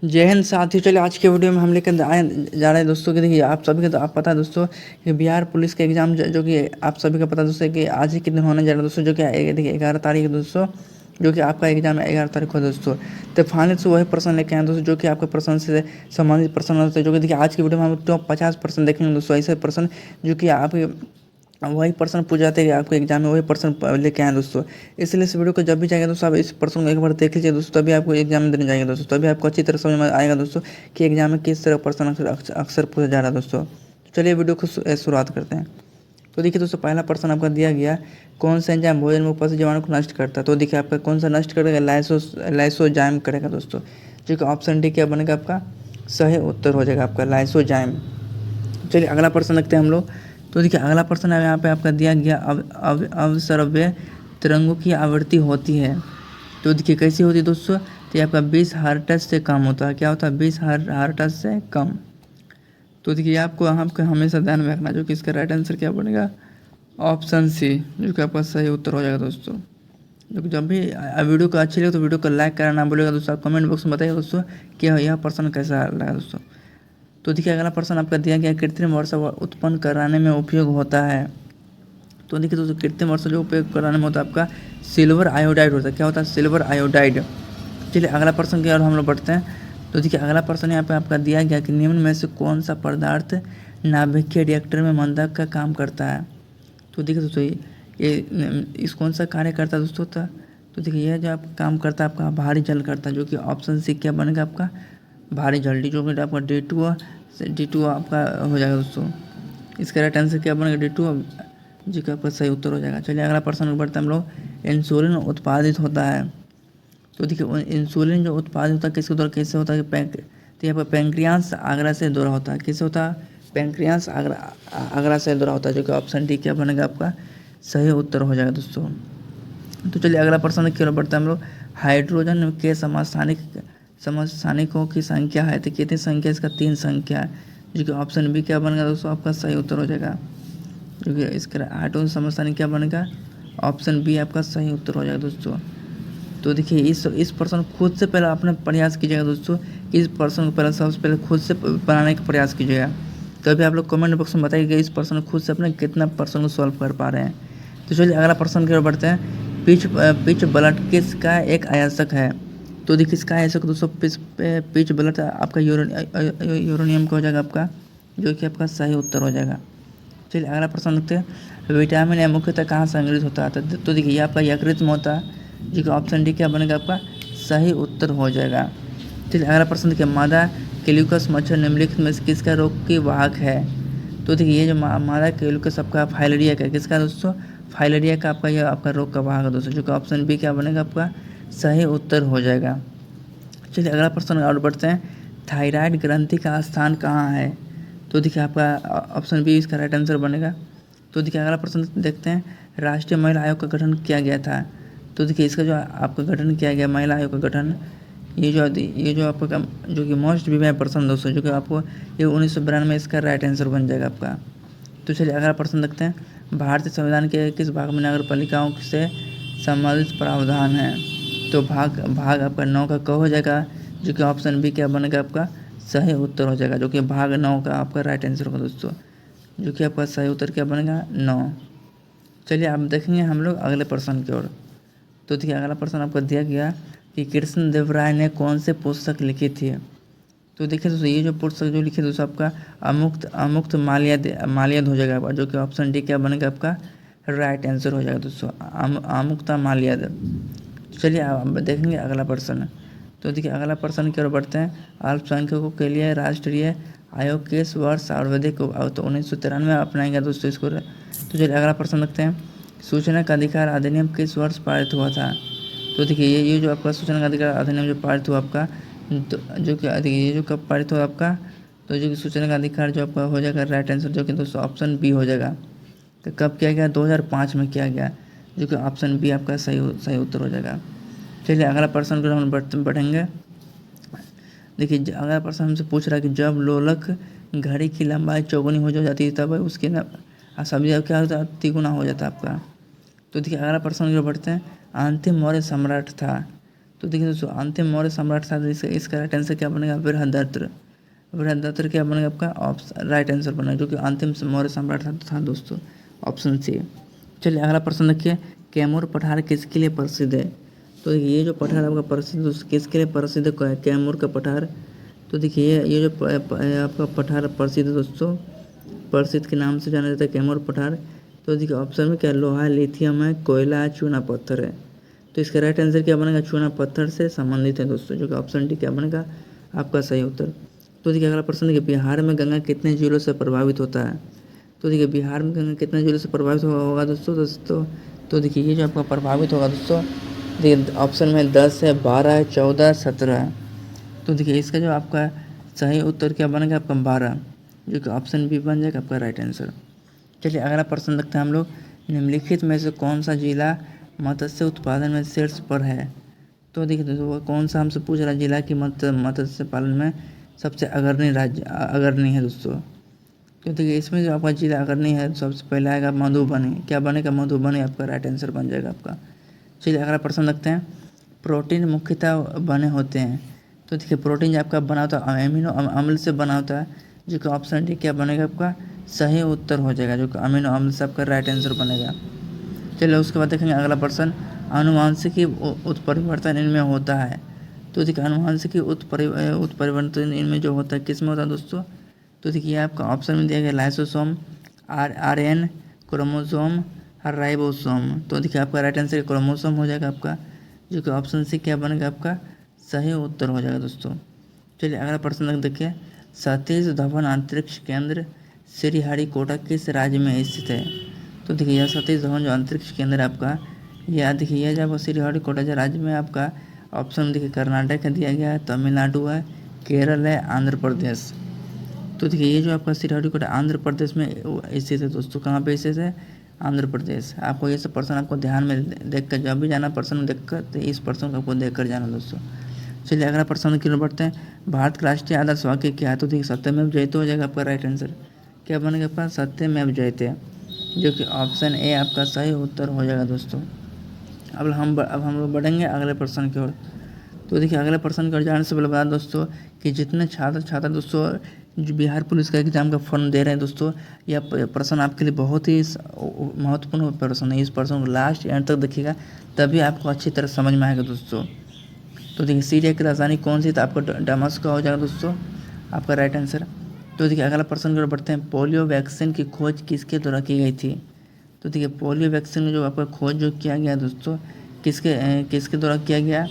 जय हिंद साथियों। चलिए आज के वीडियो में हम लेकर आए जा रहे हैं दोस्तों कि देखिए आप सभी को तो आप पता है दोस्तों कि बिहार पुलिस का एग्ज़ाम जो कि आप सभी को पता है दोस्तों कि आज ही के दिन होने जा रहा है दोस्तों, जो कि देखिए 11 तारीख है दोस्तों, जो कि आपका एग्जाम है 11 तारीख को दोस्तों। तो फाइनल से वही प्रश्न लेके आए दोस्तों जो कि आपके प्रश्न से संबंधित प्रश्न होते हैं, जो कि देखिए आज की वीडियो में हम टॉप 50% देखेंगे दोस्तों। ऐसे प्रश्न जो कि आप वही पर्सन पूछ जाते हैं कि आपको एग्जाम में वही पर्सन लेके आए दोस्तों। इसलिए इस वीडियो को जब भी जाएगा दोस्तों आप इस पर्सन को एक बार देख लीजिए दोस्तों, तभी आपको एग्जाम में देने जाएगा दोस्तों, तभी आपको अच्छी तरह समझ में आएगा दोस्तों कि एग्जाम में किस तरह पर्सन अक्सर पूछा जा रहा है दोस्तों। चलिए वीडियो को शुरुआत करते हैं। तो देखिए दोस्तों पहला प्रश्न आपका दिया गया, कौन सा एंजाइम भोजन में उपस्थित जीवाणु को नष्ट करता है। तो देखिए आपका कौन सा नष्ट करेगा, लाइसोजाइम करेगा दोस्तों, जो कि ऑप्शन डी क्या बनेगा आपका सही उत्तर हो जाएगा आपका लाइसोजाइम। चलिए अगला प्रश्न देखते हैं हम लोग। तो देखिए अगला प्रश्न है यहाँ पे आपका दिया गया, अवसर्व्य तरंगों की आवृत्ति होती है। तो देखिए कैसी होती है दोस्तों, तो ये आपका 20 हर्ट्ज से कम होता है। क्या होता है 20 हर्ट्ज से कम। तो देखिए आपको हमेशा ध्यान में रखना, जो कि इसका राइट आंसर क्या बनेगा ऑप्शन सी, जो कि आपका सही उत्तर हो जाएगा दोस्तों। जो जब भी वीडियो को अच्छी लगे तो वीडियो को लाइक करना ना भूलिएगा दोस्तों। आप कमेंट बॉक्स में बताइए दोस्तों कि यह प्रश्न कैसा लगा दोस्तों। तो देखिए अगला प्रश्न आपका दिया गया, कृत्रिम वर्षा उत्पन्न कराने में उपयोग होता है। तो देखिए दोस्तों कृत्रिम वर्षा जो उपयोग कराने में होता है आपका सिल्वर आयोडाइड होता है। क्या होता है सिल्वर आयोडाइड। चलिए अगला प्रश्न की ओर हम लोग बढ़ते हैं। तो देखिए अगला प्रश्न यहाँ पे आपका दिया गया कि निम्न में से कौन सा पदार्थ नाभिकीय रिएक्टर में मंदक का काम करता है। तो देखिए दोस्तों ये इस कौन सा कार्य करता है दोस्तों। तो देखिए यह जो आप काम करता है आपका भारी जल करता है, जो कि ऑप्शन सी क्या बनेगा आपका भारी जल, जो कि आपका D2 आपका हो जाएगा दोस्तों। इसका राइट आंसर क्या बनेगा D2, जी का आपका सही उत्तर हो जाएगा। चलिए अगला प्रश्न बढ़ते हैं हम लोग। इंसुलिन उत्पादित होता है। तो देखिए इंसुलिन जो उत्पादित होता है किसके द्वारा, कैसे होता है तो यहाँ पर पैंक्रियास आगरा से द्वारा होता है। कैसे होता है पैंक्रियास आगरा से द्वारा होता है, जो कि ऑप्शन डी क्या बनेगा आपका सही उत्तर हो जाएगा दोस्तों। तो चलिए अगला प्रश्न की ओर बढ़ते हैं हम लोग। हाइड्रोजन के समस्थानिकों की संख्या है, तो कितनी संख्या, इसका 3 संख्या है, जो कि ऑप्शन बी क्या बनेगा दोस्तों आपका सही उत्तर हो जाएगा। जो कि इसका हाइड्रोजन समस्थानिक क्या बनेगा ऑप्शन बी आपका सही उत्तर हो जाएगा दोस्तों। तो देखिए इस प्रश्न खुद से पहले आपने प्रयास कीजिएगा दोस्तों, इस प्रश्न को पहले सबसे पहले खुद से बनाने का प्रयास कीजिएगा। तभी आप लोग कमेंट बॉक्स में बताइएगा इस प्रश्न को खुद से अपने कितना प्रश्न को सॉल्व कर पा रहे हैं। तो चलिए अगला प्रश्न की ओर बढ़ते हैं। पिच ब्लड किसका एक आयतक है। तो देखिए इसका आयतक दोस्तों पिच ब्लड आपका यूरेनियम का हो जाएगा आपका, जो कि आपका सही उत्तर हो जाएगा। चलिए अगला प्रश्न देखते हैं। विटामिन ए मुख्यतः कहाँ संग्रहित होता है। तो देखिए ये आपका यकृत में होता है, जो कि ऑप्शन डी क्या बनेगा आपका सही उत्तर हो जाएगा। चलिए अगला प्रश्न देखिए, मादा केल्युकस मच्छर निम्नलिखित में से किसका रोग की वाहक है। तो देखिए ये जो मादा केल्युकस आपका फाइलेरिया का, किसका दोस्तों फाइलेरिया का आपका यह आपका रोग का वाहक है दोस्तों, जो कि ऑप्शन बी क्या बनेगा आपका सही उत्तर हो जाएगा। चलिए अगला प्रश्न और बढ़ते हैं। थायराइड ग्रंथि का स्थान कहाँ है। तो देखिए आपका ऑप्शन बी इसका राइट आंसर बनेगा। तो देखिए अगला प्रश्न देखते हैं। राष्ट्रीय महिला आयोग का गठन किया गया था। तो देखिए इसका जो आपका गठन किया गया महिला आयोग का गठन, ये जो आपका जो कि मोस्ट विवाह प्रश्न दोस्तों, जो कि आपको ये 1992 इसका राइट आंसर बन जाएगा आपका। तो चलिए अगला प्रश्न देखते हैं। भारतीय संविधान के किस भाग में नगर पालिकाओं से संबंधित प्रावधान है। तो भाग आपका 9 का क हो जाएगा, जो कि ऑप्शन बी क्या बनेगा आपका सही उत्तर हो जाएगा, जो कि भाग 9 का आपका राइट आंसर होगा दोस्तों, जो कि आपका सही उत्तर क्या बनेगा 9। चलिए आप देखेंगे हम लोग अगले प्रश्न की ओर। तो देखिए अगला प्रश्न आपको दिया गया कि कृष्ण देव राय ने कौन से पुस्तक लिखी थी। तो देखिए दोस्तों ये जो पुस्तक जो लिखी दोस्तों आपका अमुक्त माल्यद हो जाएगा, जो कि ऑप्शन डी क्या बनेगा आपका राइट आंसर हो जाएगा दोस्तों अमुक्ता माल्यद। चलिए आप देखेंगे अगला प्रश्न। तो देखिए अगला प्रश्न की ओर बढ़ते हैं। अल्पसंख्यकों के लिए राष्ट्रीय आयोग किस वर्ष सर्वाधिक तो 1993 अपनाएंगे दोस्तों इसको। तो चलिए अगला प्रश्न देखते हैं। सूचना का अधिकार अधिनियम किस वर्ष पारित हुआ था। तो देखिए ये जो आपका सूचना का अधिकार अधिनियम जो पारित हुआ आपका, तो जो कि ये जो कब पारित हुआ आपका, तो जो कि सूचना का अधिकार जो आपका हो जाएगा राइट आंसर, जो कि दोस्तों ऑप्शन बी हो जाएगा। तो कब किया गया 2005 में किया गया, जो कि ऑप्शन बी आपका सही उत्तर हो जाएगा। चलिए अगला प्रश्न को हम बढ़ेंगे। देखिए अगला प्रश्न हमसे पूछ रहा है कि जब लोलक घड़ी की लंबाई चौगुनी हो जाती है तब उसकी सब्जी क्या होता है तिगुना हो जाता है आपका। तो देखिए अगला प्रश्न की ओर बढ़ते हैं। अंतिम मौर्य सम्राट था। तो देखिए दोस्तों अंतिम मौर्य सम्राट था, इसका राइट आंसर क्या बनेगा? बृहदत्तर। बृहदत्तर क्या बनेगा आपका? ऑप्शन राइट आंसर बनेगा, जो कि अंतिम मौर्य सम्राट था दोस्तों, ऑप्शन सी। चलिए अगला प्रश्न देखिए, कैमूर पठार किसके लिए प्रसिद्ध है? तो ये जो पठार आपका प्रसिद्ध दोस्तों किसके लिए प्रसिद्ध है? कैमूर का पठार। तो देखिए ये जो आपका पठार प्रसिद्ध है दोस्तों, प्रसिद्ध के नाम से जाना जाता है कैमूर पठार। तो देखिए ऑप्शन में क्या, लोहा, लिथियम है, कोयला है, चूना पत्थर है। तो इसका राइट आंसर क्या बनेगा? चूना पत्थर से संबंधित है दोस्तों, जो कि ऑप्शन डी क्या बनेगा आपका सही उत्तर। तो देखिए अगला प्रश्न देखिए, बिहार में गंगा कितने जिलों से प्रभावित होता है? तो देखिए बिहार में गंगा कितने जिलों से प्रभावित होगा दोस्तों? तो देखिए ये जो आपका प्रभावित होगा दोस्तों, देखिए ऑप्शन में 10 है, 12 है, 14, 17 है। तो देखिए इसका जो आपका सही उत्तर क्या बनेगा आपका 12, जो कि ऑप्शन बी बन जाएगा आपका राइट आंसर। चलिए अगला प्रश्न देखते हैं हम लोग, निम्नलिखित में से कौन सा जिला मत्स्य उत्पादन में शीर्ष पर है? तो देखिए दोस्तों कौन सा हमसे पूछ रहा है जिला की मत्स्य पालन में सबसे अग्रणी है दोस्तों। तो देखिए इसमें जो आपका जिला अग्रणी है सबसे पहले आएगा मधुबनी। क्या बनेगा? मधुबनी आपका राइट आंसर बन जाएगा आपका। चलिए अगला प्रश्न रखते हैं, प्रोटीन मुख्यतः बने होते हैं। तो देखिए प्रोटीन जो आपका बना होता है अमीनो अम्ल से बना होता है, जो कि ऑप्शन डी क्या बनेगा आपका सही उत्तर हो जाएगा, जो कि अमीनो अम्ल से आपका राइट आंसर बनेगा। चलिए उसके बाद देखेंगे अगला प्रश्न, आनुवांशिकी उत्परिवर्तन इनमें होता है। तो देखिए आनुवांशिकी उत्परिवर्तन इनमें जो होता है किस में होता है दोस्तों? तो देखिए आपका ऑप्शन में दिया गया लाइसोसोम, आरएन, क्रोमोसोम और राइबोसोम। तो देखिए आपका राइट आंसर क्रोमोसोम हो जाएगा आपका, जो कि ऑप्शन सी क्या बनेगा आपका सही उत्तर हो जाएगा दोस्तों। चलिए अगला प्रश्न देखिए, सतीश धवन अंतरिक्ष केंद्र श्रीहरिकोटा किस राज्य में स्थित है? तो देखिए यह सतीश धवन जो अंतरिक्ष केंद्र है आपका, यह देखिए यह जब श्रीहरिकोटा जो राज्य में आपका ऑप्शन देखिए कर्नाटक दिया गया है, तमिलनाडु है, केरल है, आंध्र प्रदेश। तो देखिए ये जो आपका श्रीहरिकोटा आंध्र प्रदेश में स्थित है दोस्तों। कहाँ पे स्थित है? आंध्र प्रदेश। आपको ये सब पर्सन आपको ध्यान में देख कर जब भी जाना पर्सन देख कर, तो इस पर्सन को आपको देख कर जाना दोस्तों। चलिए अगला प्रश्न की ओर बढ़ते हैं, भारत का राष्ट्रीय आदर्श वाक्य क्या है? तो देखिए सत्यमेव जयते हो जाएगा आपका राइट आंसर। क्या बनेगा आपका सत्यमेव जयते, जो कि ऑप्शन ए आपका सही उत्तर हो जाएगा दोस्तों। अब हम लोग बढ़ेंगे अगले प्रश्न की ओर। तो देखिए अगले प्रश्न की ओर जाने से पहले बता दोस्तों कि जितने छात्र दोस्तों जो बिहार पुलिस का एग्जाम का फॉर्म दे रहे हैं दोस्तों, यह प्रश्न आपके लिए बहुत ही महत्वपूर्ण प्रश्न है। इस प्रश्न को लास्ट एंड तक देखिएगा, तभी आपको अच्छी तरह समझ में आएगा दोस्तों। तो देखिए सीरिया की राजधानी कौन सी? तो आपका दमास्को हो जाएगा दोस्तों आपका राइट आंसर। तो देखिए अगला प्रश्न की ओर बढ़ते हैं, पोलियो वैक्सीन की खोज किसके द्वारा की गई थी? तो देखिए पोलियो वैक्सीन में जो आपका खोज जो किया गया दोस्तों, किसके द्वारा किया गया?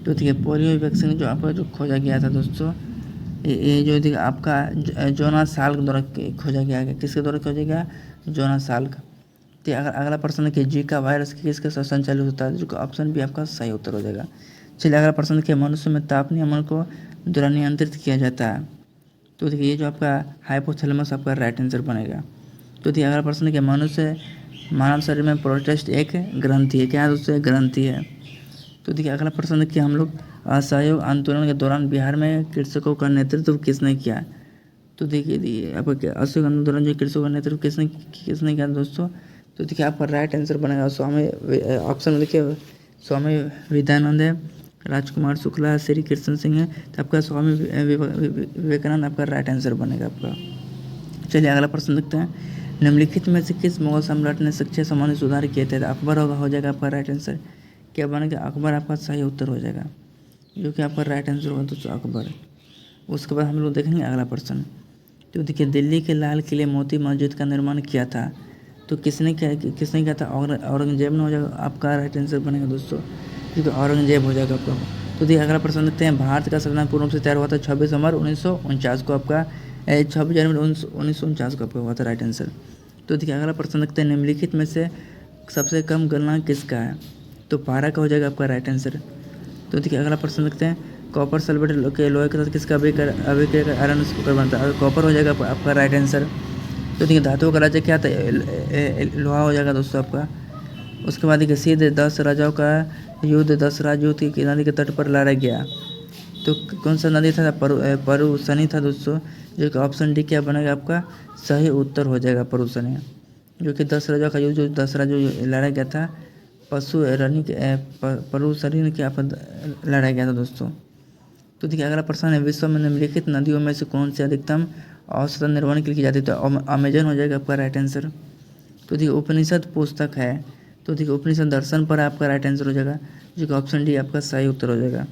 तो देखिए पोलियो वैक्सीन जो आपका जो खोजा गया था दोस्तों, ये जो देखिए आपका जोनास साल्क द्वारा खोजा गया। किसके द्वारा खोजा गया? Jonas Salk. तो अगला प्रश्न देखिए, जीका वायरस किसके साथ संचालित होता है? जो कि ऑप्शन भी आपका सही उत्तर हो जाएगा। चलिए अगला प्रश्न देखिए, मनुष्य में ताप नियमन को द्वारा नियंत्रित किया जाता है। तो देखिए ये जो आपका हाइपोथैलेमस आपका राइट आंसर बनेगा। तो देखिए अगला प्रश्न देखिए, मनुष्य मानव शरीर में प्रोस्टेट एक ग्रंथि है। क्या दोस्तों? ग्रंथि है। तो देखिए अगला प्रश्न देखिए, हम लोग असहयोग आंदोलन के दौरान बिहार में कृषकों का नेतृत्व किसने किया? तो देखिए आपका असहयोग आंदोलन के दौरान जो कृषकों का नेतृत्व किसने किया दोस्तों? तो देखिए आपका राइट आंसर बनेगा स्वामी, ऑप्शन में देखिए स्वामी विवेकानंद है, राजकुमार शुक्ला, श्री कृष्ण सिंह है। तो आपका स्वामी विवेकानंद आपका राइट आंसर बनेगा आपका। चलिए अगला प्रश्न देखते हैं, निम्नलिखित में से किस मुगल सम्राट ने शिक्षा संबंधी सुधार किए थे? अकबर हो जाएगा आपका राइट आंसर। क्या बनेगा? अकबर आपका सही उत्तर हो जाएगा, जो कि आपका राइट आंसर होगा दोस्तों अकबर। उसके बाद हम लोग देखेंगे अगला प्रश्न। तो देखिए दिल्ली के लाल किले मोती मस्जिद का निर्माण किया था, तो किसने किया था? औरंगजेब ने हो जाएगा आपका राइट आंसर बनेगा दोस्तों, क्योंकि औरंगजेब हो जाएगा आपका। तो देखिए अगला प्रश्न देखते हैं, भारत का संविधान पूर्ण रूप से तैयार हुआ था 26 नवंबर 1949 को आपका 26 जनवरी 1949 को आपका हुआ था राइट आंसर। तो देखिए अगला प्रश्न देखते हैं, निम्नलिखित में से सबसे कम गलनांक किसका है? तो पारा का हो जाएगा आपका राइट आंसर। तो देखिए अगला प्रश्न देखते हैं, कॉपर सल्फेट के लोहे के साथ किसका अभिक्रिया कर आयरन कुकर बनता है? कॉपर हो जाएगा आपका राइट आंसर। तो देखिए धातुओं का राज्य क्या था? लोहा हो जाएगा दोस्तों आपका। उसके बाद देखिए सिद्ध 10 राजाओं का युद्ध 10 राज की नदी के तट पर लड़ा गया, तो कौन सा नदी था? परुसनी था दोस्तों, जो कि ऑप्शन डी क्या बनेगा आपका सही उत्तर हो जाएगा परुसनी, जो कि 10 राजाओं का युद्ध जो 10 राजों लड़ा गया था परुसरीन के आप लड़ाया गया था दोस्तों। तो देखिए अगला प्रश्न है, विश्व में निम्नलिखित नदियों में से कौन सी अधिकतम औसतन निर्माण के लिए की जाती है? तो अमेजन हो जाएगा आपका राइट आंसर। तो देखिए उपनिषद पुस्तक है, तो देखिए उपनिषद दर्शन पर आपका राइट आंसर हो जाएगा, जो कि ऑप्शन डी आपका सही उत्तर हो जाएगा।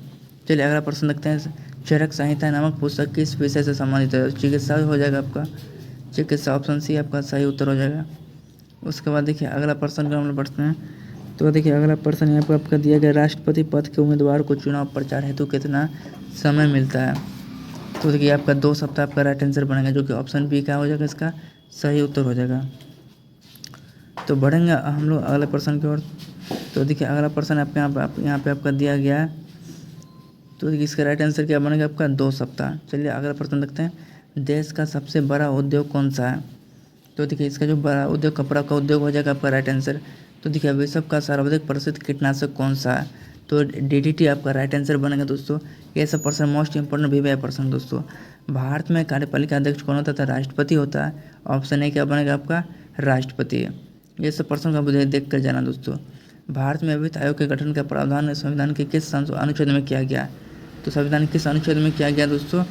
चलिए अगला प्रश्न देखते हैं, चरक संहिता नामक पुस्तक किस विषय से संबंधित है? चिकित्सा हो जाएगा आपका, चिकित्सा ऑप्शन सी आपका सही उत्तर हो जाएगा। उसके बाद देखिए अगला प्रश्न को हम लोग पढ़ते हैं। तो देखिए अगला प्रश्न यहाँ पर आपका दिया गया, राष्ट्रपति पद के उम्मीदवार को चुनाव प्रचार हेतु कितना समय मिलता है? तो देखिए आपका 2 सप्ताह आपका राइट आंसर बनेगा, जो कि ऑप्शन बी क्या हो जाएगा, इसका सही उत्तर हो जाएगा। तो बढ़ेंगे हम लोग अगले प्रश्न की ओर। तो देखिए अगला प्रश्न आपके यहाँ पे आपका दिया गया है, तो देखिए इसका राइट आंसर क्या बनेगा आपका 2 सप्ताह। चलिए अगला प्रश्न देखते हैं, देश का सबसे बड़ा उद्योग कौन सा है? तो देखिए इसका जो बड़ा उद्योग कपड़ा का उद्योग हो जाएगा आपका राइट आंसर। तो देखिए विश्व का सर्वाधिक प्रसिद्ध कीटनाशक कौन सा है? तो DDT आपका राइट आंसर बनेगा दोस्तों। ये सब प्रश्न मोस्ट इंपोर्टेंट VVI प्रश्न दोस्तों। भारत में कार्यपालिका अध्यक्ष कौन होता है? राष्ट्रपति होता है। ऑप्शन ए क्या बनेगा आपका, राष्ट्रपति। ये सब प्रश्न का मुझे देख कर जाना दोस्तों। भारत में वित्त आयोग के गठन का प्रावधान संविधान के किस अनुच्छेद में किया गया? तो संविधान किस अनुच्छेद में किया गया दोस्तों?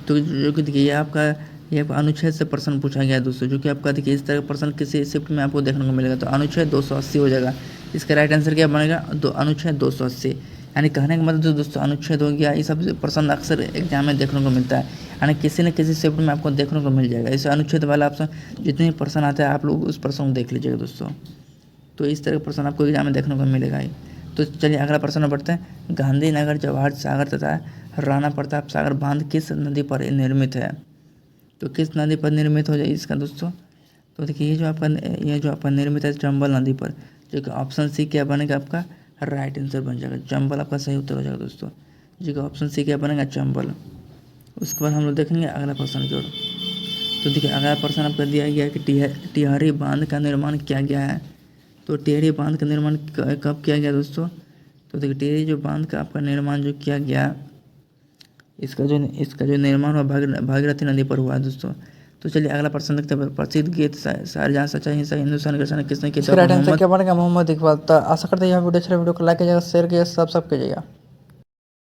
तो जो कि देखिए ये आपका अनुच्छेद से प्रश्न पूछा गया है दोस्तों, जो कि आपका देखिए इस तरह का प्रश्न किसी शिफ्ट में आपको देखने को मिलेगा। तो अनुच्छेद 280 हो जाएगा। इसका राइट आंसर क्या बनेगा, अनुच्छेद 280। यानी कहने का मतलब दोस्तों अनुच्छेद हो गया, ये सब प्रश्न अक्सर एग्जाम में देखने को मिलता है, यानी किसी न किसी शिफ्ट में आपको देखने को मिल जाएगा। इस अनुच्छेद वाला ऑप्शन जितने प्रश्न आते हैं आप लोग उस प्रश्न को देख लीजिएगा दोस्तों। तो इस तरह का प्रश्न आपको एग्जाम में देखने को मिलेगा ही। तो चलिए अगला प्रश्न बढ़ते हैं, गांधीनगर जवाहर सागर तथा राणा प्रताप सागर बांध किस नदी पर निर्मित है? तो किस नदी पर निर्मित हो जाए इसका दोस्तों? तो देखिए ये जो आपका निर्मित है चंबल नदी पर, जो कि ऑप्शन सी क्या बनेगा आपका राइट आंसर बन जाएगा। चंबल आपका सही उत्तर हो जाएगा दोस्तों, जो कि ऑप्शन सी क्या बनेगा, चंबल। उसके बाद हम लोग देखेंगे अगला प्रश्न की ओर। तो देखिए अगला प्रश्न आपका दिया गया है कि टिहरी बांध का निर्माण किया गया है। तो टिहरी बांध का निर्माण कब किया गया दोस्तों? तो देखिए टिहरी जो बांध का आपका निर्माण जो किया गया, इसका जो निर्माण हुआ भागीरथी नदी पर हुआ है दोस्तों। तो चलिए अगला प्रश्न देखते हैं, प्रसिद्ध गीत शायर जहाँ सच्चाई हिंसा हिंदुस्तान के किसने किया? राइट आंसर क्या बनेगा, मोहम्मद इकबाल। तो आशा करते हैं यह वीडियो अच्छा, वीडियो को लाइक कीजिएगा, शेयर कीजिएगा, सब कीजिएगा।